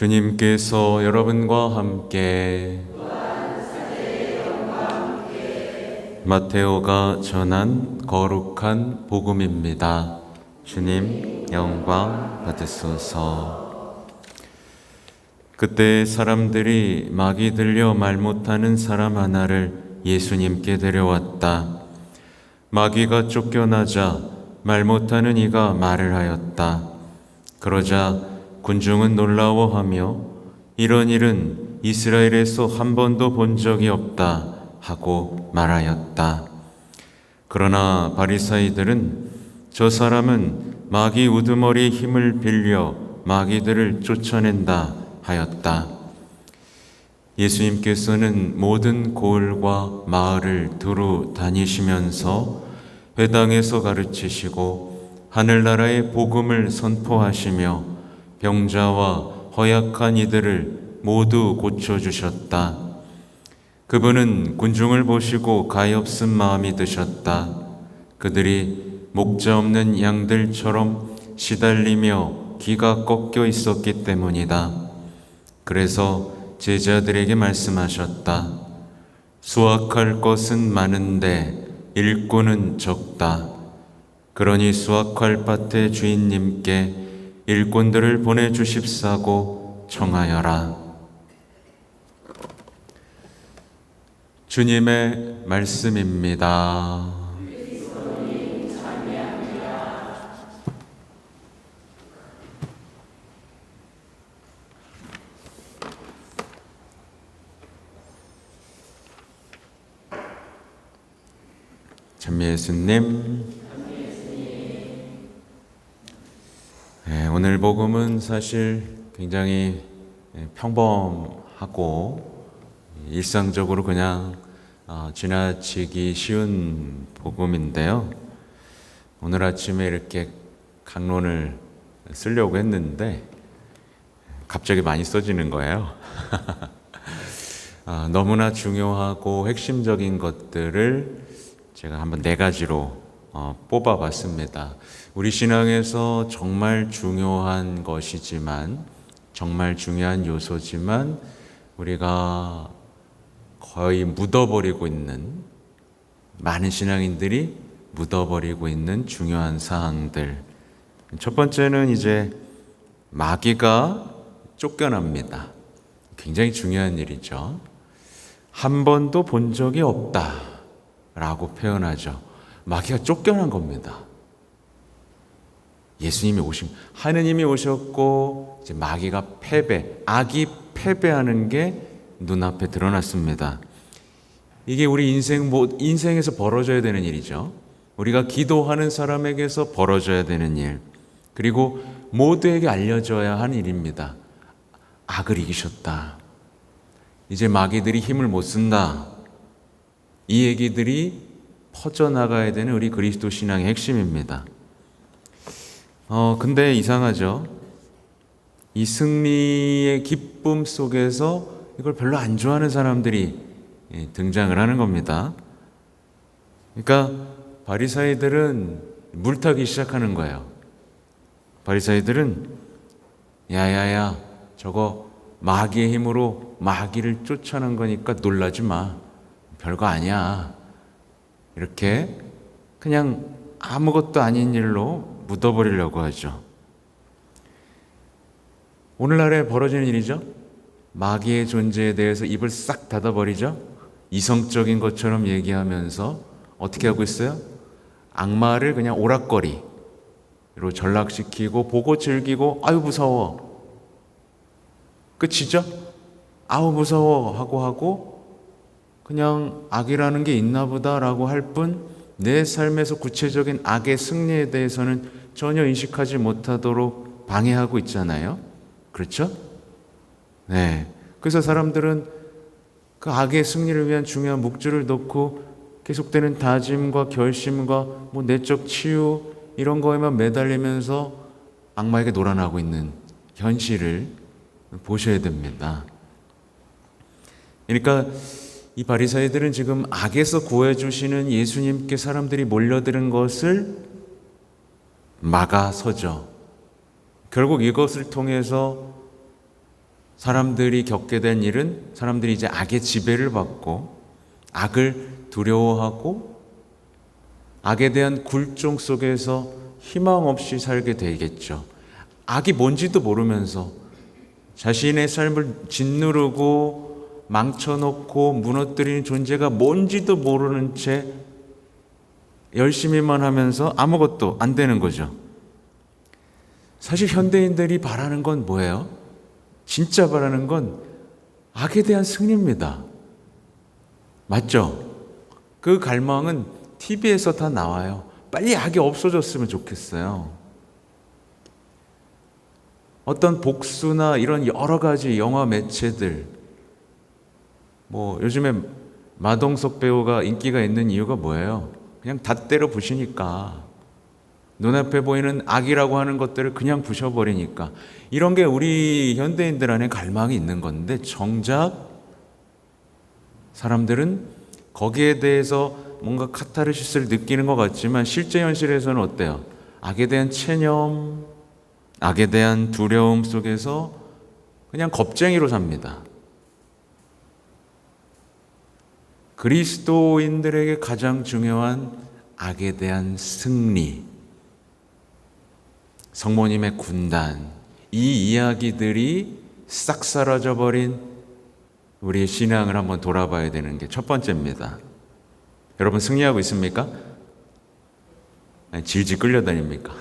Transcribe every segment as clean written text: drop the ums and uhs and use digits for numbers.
주님께서 여러분과 함께 마테오가 전한 거룩한 복음입니다. 주님 영광 받으소서. 그때 사람들이 막이 들려 말 못하는 사람 하나를 예수님께 데려왔다. 마귀가 쫓겨나자 말 못하는 이가 말을 하였다. 그러자 군중은 놀라워하며 이런 일은 이스라엘에서 한 번도 본 적이 없다 하고 말하였다. 그러나 바리사이들은 저 사람은 마귀 우두머리의 힘을 빌려 마귀들을 쫓아낸다 하였다. 예수님께서는 모든 고을과 마을을 두루 다니시면서 회당에서 가르치시고 하늘나라의 복음을 선포하시며 병자와 허약한 이들을 모두 고쳐주셨다. 그분은 군중을 보시고 가엾은 마음이 드셨다. 그들이 목자 없는 양들처럼 시달리며 귀가 꺾여 있었기 때문이다. 그래서 제자들에게 말씀하셨다. 수확할 것은 많은데 일꾼은 적다. 그러니 수확할 밭의 주인님께 일꾼들을 보내주십사고 청하여라. 주님의 말씀입니다. 참 예수님. 오늘 복음은 사실 굉장히 평범하고 일상적으로 그냥 지나치기 쉬운 복음인데요. 오늘 아침에 이렇게 강론을 쓰려고 했는데 갑자기 많이 써지는 거예요. 너무나 중요하고 핵심적인 것들을 제가 한번 4가지로 뽑아봤습니다. 우리 신앙에서 정말 중요한 것이지만, 정말 중요한 요소지만 우리가 거의 묻어버리고 있는, 많은 신앙인들이 묻어버리고 있는 중요한 사항들. 첫 번째는 이제 마귀가 쫓겨납니다. 굉장히 중요한 일이죠. 한 번도 본 적이 없다 라고 표현하죠. 마귀가 쫓겨난 겁니다. 예수님이 하느님이 오셨고 이제 마귀가 악이 패배하는 게 눈앞에 드러났습니다. 이게 우리 인생에서 벌어져야 되는 일이죠. 우리가 기도하는 사람에게서 벌어져야 되는 일, 그리고 모두에게 알려져야 하는 일입니다. 악을 이기셨다. 이제 마귀들이 힘을 못 쓴다. 이 얘기들이 퍼져나가야 되는 우리 그리스도 신앙의 핵심입니다. 근데 이상하죠. 이 승리의 기쁨 속에서 이걸 별로 안 좋아하는 사람들이 등장을 하는 겁니다. 그러니까 바리사이들은 물타기 시작하는 거예요. 바리사이들은 야야야, 저거 마귀의 힘으로 마귀를 쫓아낸 거니까 놀라지 마. 별거 아니야. 이렇게 그냥 아무것도 아닌 일로 묻어버리려고 하죠. 오늘날에 벌어지는 일이죠. 마귀의 존재에 대해서 입을 싹 닫아버리죠. 이성적인 것처럼 얘기하면서 어떻게 하고 있어요? 악마를 그냥 오락거리로 전락시키고 보고 즐기고 아유 무서워. 끝이죠? 아우 무서워 하고 그냥 악이라는 게 있나 보다라고 할 뿐 내 삶에서 구체적인 악의 승리에 대해서는 전혀 인식하지 못하도록 방해하고 있잖아요. 그렇죠? 네. 그래서 사람들은 그 악의 승리를 위한 중요한 목줄을 놓고 계속되는 다짐과 결심과 내적 치유 이런 거에만 매달리면서 악마에게 놀아나고 있는 현실을 보셔야 됩니다. 그러니까 이 바리사이들은 지금 악에서 구해주시는 예수님께 사람들이 몰려드는 것을 막아서죠. 결국 이것을 통해서 사람들이 겪게 된 일은 사람들이 이제 악의 지배를 받고 악을 두려워하고 악에 대한 굴종 속에서 희망 없이 살게 되겠죠. 악이 뭔지도 모르면서 자신의 삶을 짓누르고 망쳐놓고 무너뜨리는 존재가 뭔지도 모르는 채 열심히만 하면서 아무것도 안 되는 거죠. 사실 현대인들이 바라는 건 뭐예요? 진짜 바라는 건 악에 대한 승리입니다. 맞죠? 그 갈망은 TV에서 다 나와요. 빨리 악이 없어졌으면 좋겠어요. 어떤 복수나 이런 여러 가지 영화 매체들, 요즘에 마동석 배우가 인기가 있는 이유가 뭐예요? 그냥 다 때려 부시니까. 눈앞에 보이는 악이라고 하는 것들을 그냥 부셔버리니까. 이런 게 우리 현대인들 안에 갈망이 있는 건데, 정작 사람들은 거기에 대해서 뭔가 카타르시스를 느끼는 것 같지만 실제 현실에서는 어때요? 악에 대한 체념, 악에 대한 두려움 속에서 그냥 겁쟁이로 삽니다. 그리스도인들에게 가장 중요한 악에 대한 승리, 성모님의 군단, 이 이야기들이 싹 사라져버린 우리의 신앙을 한번 돌아봐야 되는 게 첫 번째입니다. 여러분 승리하고 있습니까? 아니, 질질 끌려다닙니까?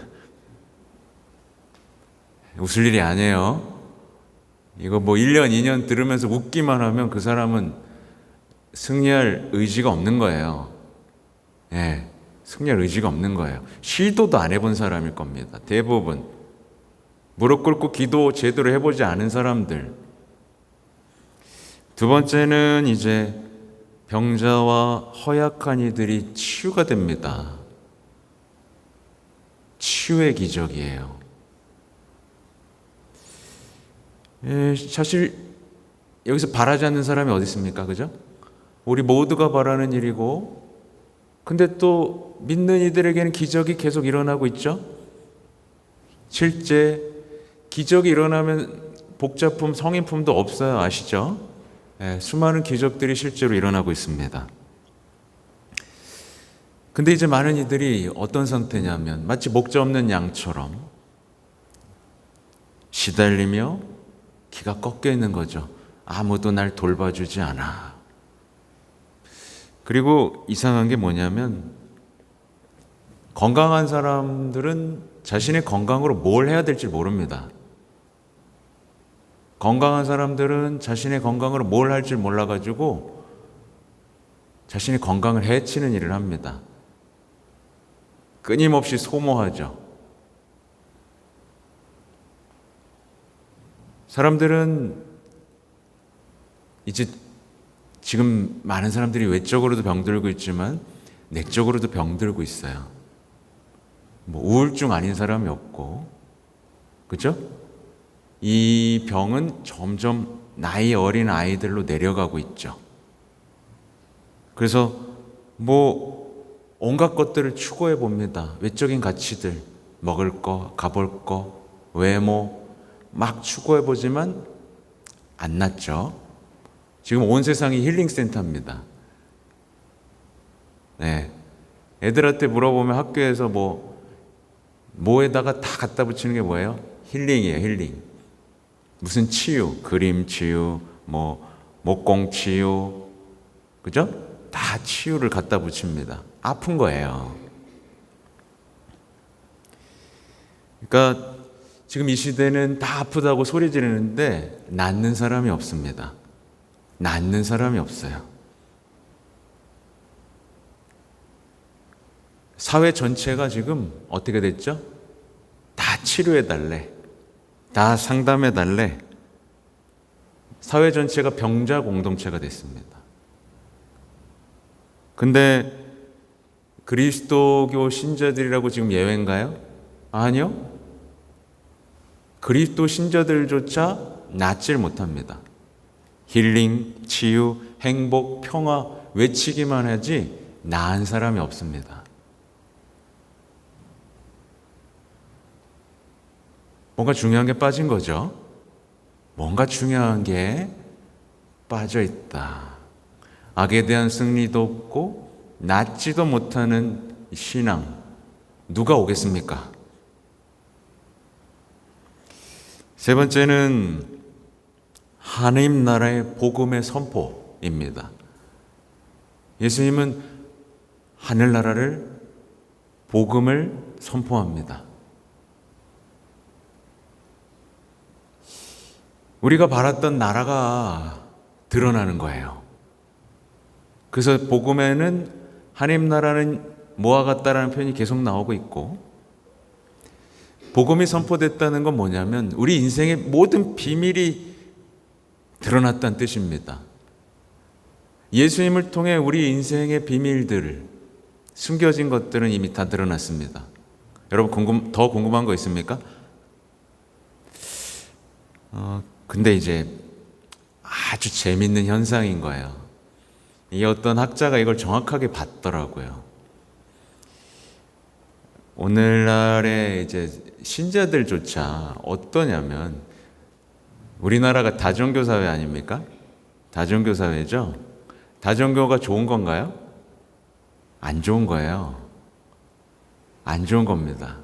웃을 일이 아니에요. 이거 1년, 2년 들으면서 웃기만 하면 그 사람은 승리할 의지가 없는 거예요. 예, 승리할 의지가 없는 거예요. 시도도 안 해본 사람일 겁니다. 대부분. 무릎 꿇고 기도 제대로 해보지 않은 사람들. 두 번째는 이제 병자와 허약한 이들이 치유가 됩니다. 치유의 기적이에요. 사실 여기서 바라지 않는 사람이 어디 있습니까? 그죠? 우리 모두가 바라는 일이고, 근데 또 믿는 이들에게는 기적이 계속 일어나고 있죠? 실제 기적이 일어나면 복자품, 성인품도 없어요. 아시죠? 수많은 기적들이 실제로 일어나고 있습니다. 근데 이제 많은 이들이 어떤 상태냐면 마치 목자 없는 양처럼 시달리며 기가 꺾여 있는 거죠. 아무도 날 돌봐주지 않아. 그리고 이상한 게 뭐냐면 건강한 사람들은 자신의 건강으로 뭘 해야 될지 모릅니다. 건강한 사람들은 자신의 건강으로 뭘 할지 몰라가지고 자신의 건강을 해치는 일을 합니다. 끊임없이 소모하죠. 사람들은 이제 지금 많은 사람들이 외적으로도 병들고 있지만 내적으로도 병들고 있어요. 우울증 아닌 사람이 없고, 그죠? 이 병은 점점 나이 어린 아이들로 내려가고 있죠. 그래서 온갖 것들을 추구해 봅니다. 외적인 가치들, 먹을 거, 가볼 거, 외모 막 추구해 보지만 안 낫죠. 지금 온 세상이 힐링 센터입니다. 네. 애들한테 물어보면 학교에서 뭐에다가 다 갖다 붙이는 게 뭐예요? 힐링이에요, 힐링. 무슨 치유, 그림 치유, 목공 치유, 그죠? 다 치유를 갖다 붙입니다. 아픈 거예요. 그러니까 지금 이 시대는 다 아프다고 소리 지르는데 낫는 사람이 없습니다. 낫는 사람이 없어요. 사회 전체가 지금 어떻게 됐죠? 다 치료해달래. 다 상담해달래. 사회 전체가 병자 공동체가 됐습니다. 근데 그리스도교 신자들이라고 지금 예외인가요? 아니요. 그리스도 신자들조차 낫질 못합니다. 힐링, 치유, 행복, 평화 외치기만 하지 나은 사람이 없습니다. 뭔가 중요한 게 빠진 거죠. 뭔가 중요한 게 빠져 있다. 악에 대한 승리도 없고 낫지도 못하는 신앙, 누가 오겠습니까? 세 번째는 하나님 나라의 복음의 선포입니다. 예수님은 하늘나라를, 복음을 선포합니다. 우리가 바랐던 나라가 드러나는 거예요. 그래서 복음에는 하나님 나라는 뭐와 같다라는 표현이 계속 나오고 있고, 복음이 선포됐다는 건 뭐냐면 우리 인생의 모든 비밀이 드러났다는 뜻입니다. 예수님을 통해 우리 인생의 비밀들, 숨겨진 것들은 이미 다 드러났습니다. 여러분 더 궁금한 거 있습니까? 근데 이제 아주 재밌는 현상인 거예요. 이 어떤 학자가 이걸 정확하게 봤더라고요. 오늘날의 이제 신자들조차 어떠냐면, 우리나라가 다종교 사회 아닙니까? 다종교 사회죠? 다종교가 좋은 건가요? 안 좋은 거예요. 안 좋은 겁니다.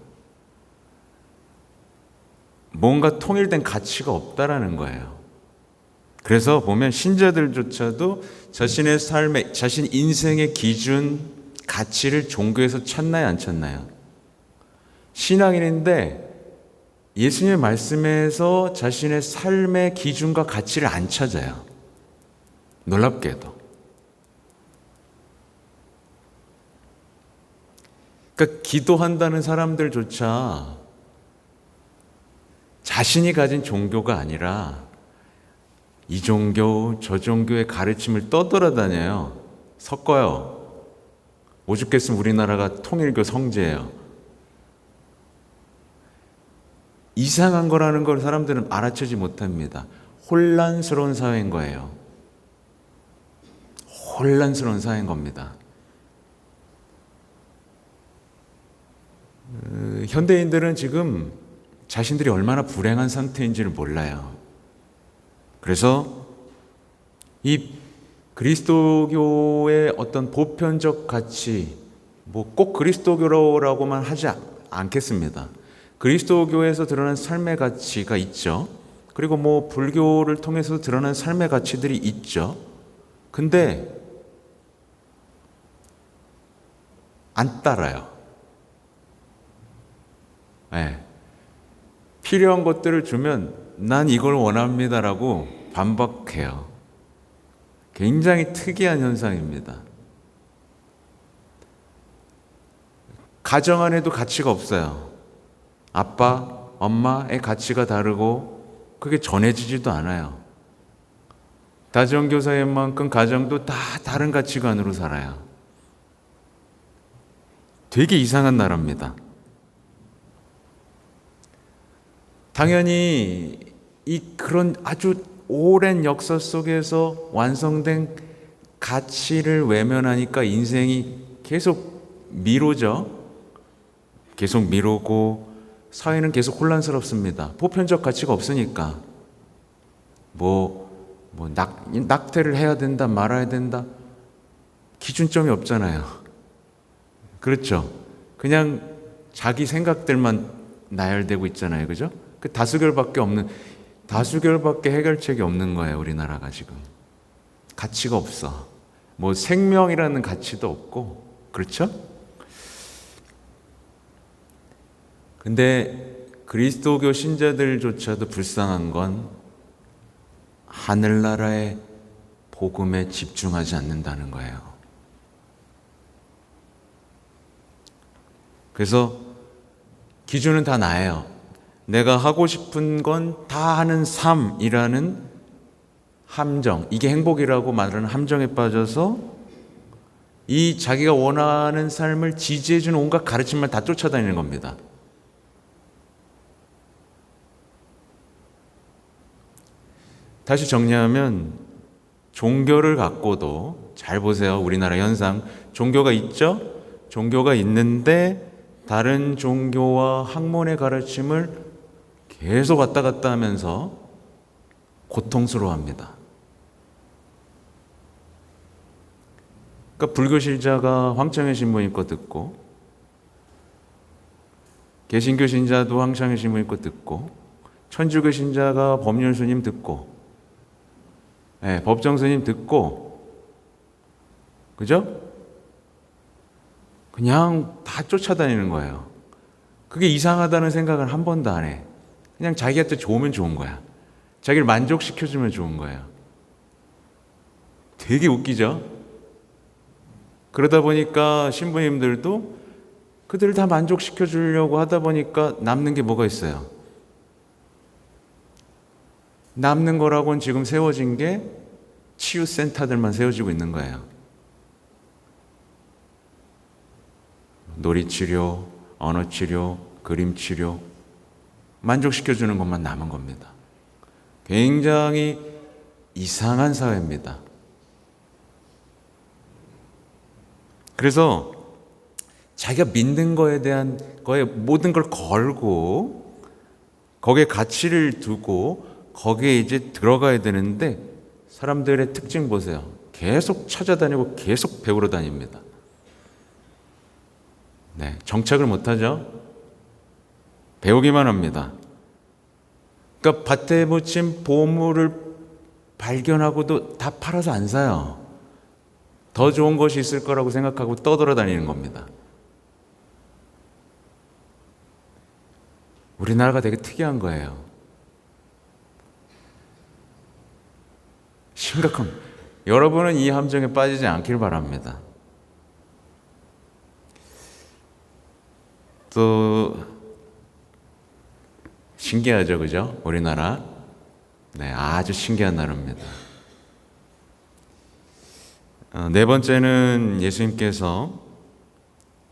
뭔가 통일된 가치가 없다라는 거예요. 그래서 보면 신자들조차도 자신의 삶의, 자신 인생의 기준, 가치를 종교에서 찾나요, 안 찾나요? 신앙인인데 예수님의 말씀에서 자신의 삶의 기준과 가치를 안 찾아요. 놀랍게도. 그러니까 기도한다는 사람들조차 자신이 가진 종교가 아니라 이 종교, 저 종교의 가르침을 떠돌아다녀요. 섞어요. 오죽했으면 우리나라가 통일교 성지예요. 이상한 거라는 걸 사람들은 알아채지 못합니다. 혼란스러운 사회인 거예요. 혼란스러운 사회인 겁니다. 현대인들은 지금 자신들이 얼마나 불행한 상태인지를 몰라요. 그래서 이 그리스도교의 어떤 보편적 가치, 뭐 꼭 그리스도교라고만 하지 않겠습니다. 그리스도교에서 드러난 삶의 가치가 있죠. 그리고 뭐 불교를 통해서 드러난 삶의 가치들이 있죠. 근데 안 따라요. 네. 필요한 것들을 주면 난 이걸 원합니다라고 반박해요. 굉장히 특이한 현상입니다. 가정 안에도 가치가 없어요. 아빠, 엄마의 가치가 다르고 그게 전해지지도 않아요. 다정교사인만큼 가정도 다 다른 가치관으로 살아요. 되게 이상한 나라입니다. 당연히 그런 아주 오랜 역사 속에서 완성된 가치를 외면하니까 인생이 계속 미루죠. 계속 미루고 사회는 계속 혼란스럽습니다. 보편적 가치가 없으니까 낙태를 해야 된다, 말아야 된다, 기준점이 없잖아요. 그렇죠? 그냥 자기 생각들만 나열되고 있잖아요. 그죠? 그 다수결밖에 해결책이 없는 거예요. 우리나라가 지금 가치가 없어. 뭐 생명이라는 가치도 없고, 그렇죠? 근데 그리스도교 신자들조차도 불쌍한 건 하늘나라의 복음에 집중하지 않는다는 거예요. 그래서 기준은 다 나예요. 내가 하고 싶은 건 다 하는 삶이라는 함정, 이게 행복이라고 말하는 함정에 빠져서 이 자기가 원하는 삶을 지지해주는 온갖 가르침을 다 쫓아다니는 겁니다. 다시 정리하면 종교를 갖고도, 잘 보세요. 우리나라 현상, 종교가 있죠? 종교가 있는데 다른 종교와 학문의 가르침을 계속 왔다 갔다 하면서 고통스러워합니다. 그러니까 불교 신자가 황창현 신부님 거 듣고, 개신교 신자도 황창현 신부님 거 듣고, 천주교 신자가 법륜 스님 듣고, 법정 스님 듣고, 그죠? 그냥 다 쫓아다니는 거예요. 그게 이상하다는 생각을 한 번도 안 해. 그냥 자기한테 좋으면 좋은 거야. 자기를 만족시켜주면 좋은 거예요. 되게 웃기죠? 그러다 보니까 신부님들도 그들을 다 만족시켜주려고 하다 보니까 남는 게 뭐가 있어요? 남는 거라고는 지금 세워진 게 치유센터들만 세워지고 있는 거예요. 놀이치료, 언어치료, 그림치료, 만족시켜주는 것만 남은 겁니다. 굉장히 이상한 사회입니다. 그래서 자기가 믿는 거에 대한 거에 모든 걸 걸고 거기에 가치를 두고 거기에 이제 들어가야 되는데 사람들의 특징 보세요. 계속 찾아다니고 계속 배우러 다닙니다. 정착을 못하죠. 배우기만 합니다. 그러니까 밭에 묻힌 보물을 발견하고도 다 팔아서 안 사요. 더 좋은 것이 있을 거라고 생각하고 떠돌아다니는 겁니다. 우리나라가 되게 특이한 거예요. 심각합니다. 여러분은 이 함정에 빠지지 않길 바랍니다. 또 신기하죠, 그죠? 우리나라. 아주 신기한 나라입니다. 네 번째는 예수님께서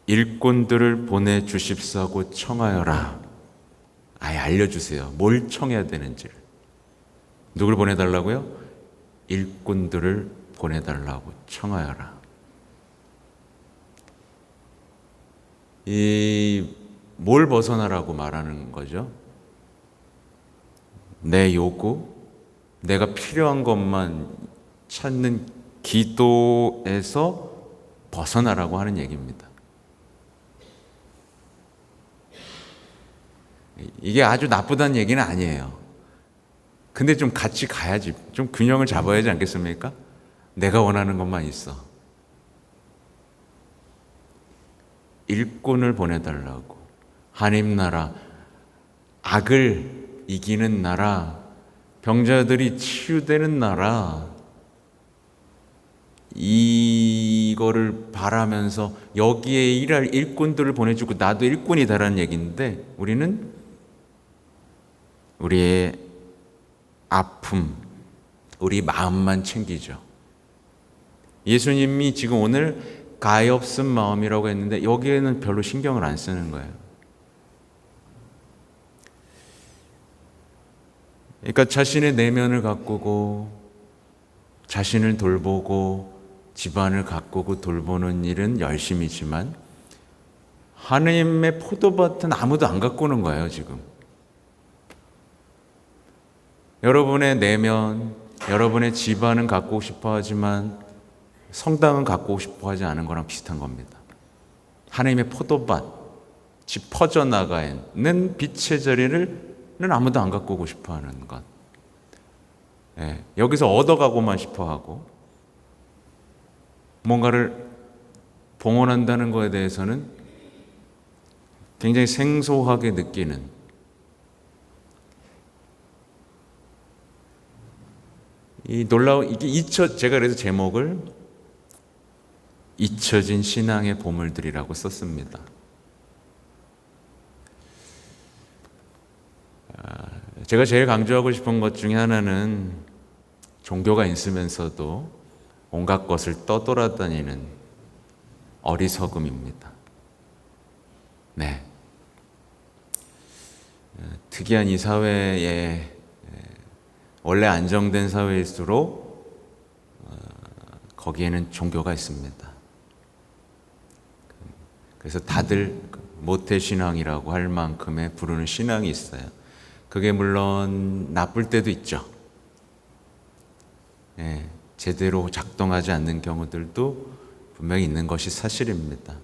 일꾼들을 보내주십사고 청하여라. 아예 알려주세요. 뭘 청해야 되는지를. 누굴 보내달라고요? 일꾼들을 보내달라고 청하여라. 뭘 벗어나라고 말하는 거죠? 내 요구, 내가 필요한 것만 찾는 기도에서 벗어나라고 하는 얘기입니다. 이게 아주 나쁘다는 얘기는 아니에요. 근데 좀 같이 가야지. 좀 균형을 잡아야 하지 않겠습니까? 내가 원하는 것만 있어. 일꾼을 보내달라고. 하나님 나라, 악을 이기는 나라, 병자들이 치유되는 나라, 이거를 바라면서 여기에 일할 일꾼들을 보내주고 나도 일꾼이다라는 얘기인데, 우리는 우리의 아픔, 우리 마음만 챙기죠. 예수님이 지금 오늘 가엾은 마음이라고 했는데 여기에는 별로 신경을 안 쓰는 거예요. 그러니까 자신의 내면을 가꾸고 자신을 돌보고 집안을 가꾸고 돌보는 일은 열심이지만 하나님의 포도밭은 아무도 안 가꾸는 거예요, 지금. 여러분의 내면, 여러분의 집안은 가꾸고 싶어 하지만 성당은 가꾸고 싶어 하지 않은 거랑 비슷한 겁니다. 하나님의 포도밭, 집 퍼져나가 있는 빛의 자리는 아무도 안 가꾸고 싶어 하는 것. 여기서 얻어가고만 싶어 하고 뭔가를 봉헌한다는 것에 대해서는 굉장히 생소하게 느끼는, 이 놀라운, 제가 그래서 제목을 잊혀진 신앙의 보물들이라고 썼습니다. 제가 제일 강조하고 싶은 것 중에 하나는 종교가 있으면서도 온갖 것을 떠돌아다니는 어리석음입니다. 특이한 이 사회에, 원래 안정된 사회일수록 거기에는 종교가 있습니다. 그래서 다들 모태신앙이라고 할 만큼의 부르는 신앙이 있어요. 그게 물론 나쁠 때도 있죠. 제대로 작동하지 않는 경우들도 분명히 있는 것이 사실입니다.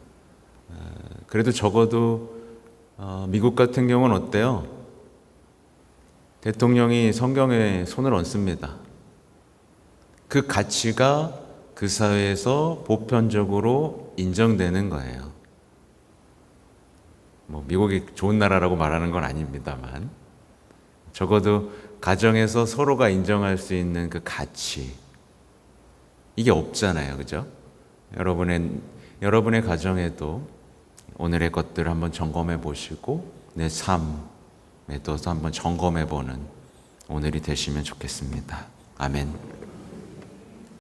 그래도 적어도 미국 같은 경우는 어때요? 대통령이 성경에 손을 얹습니다. 그 가치가 그 사회에서 보편적으로 인정되는 거예요. 뭐 미국이 좋은 나라라고 말하는 건 아닙니다만 적어도 가정에서 서로가 인정할 수 있는 그 가치, 이게 없잖아요, 그죠? 여러분의 가정에도 오늘의 것들을 한번 점검해 보시고 내 삶에도 한번 점검해 보는 오늘이 되시면 좋겠습니다. 아멘.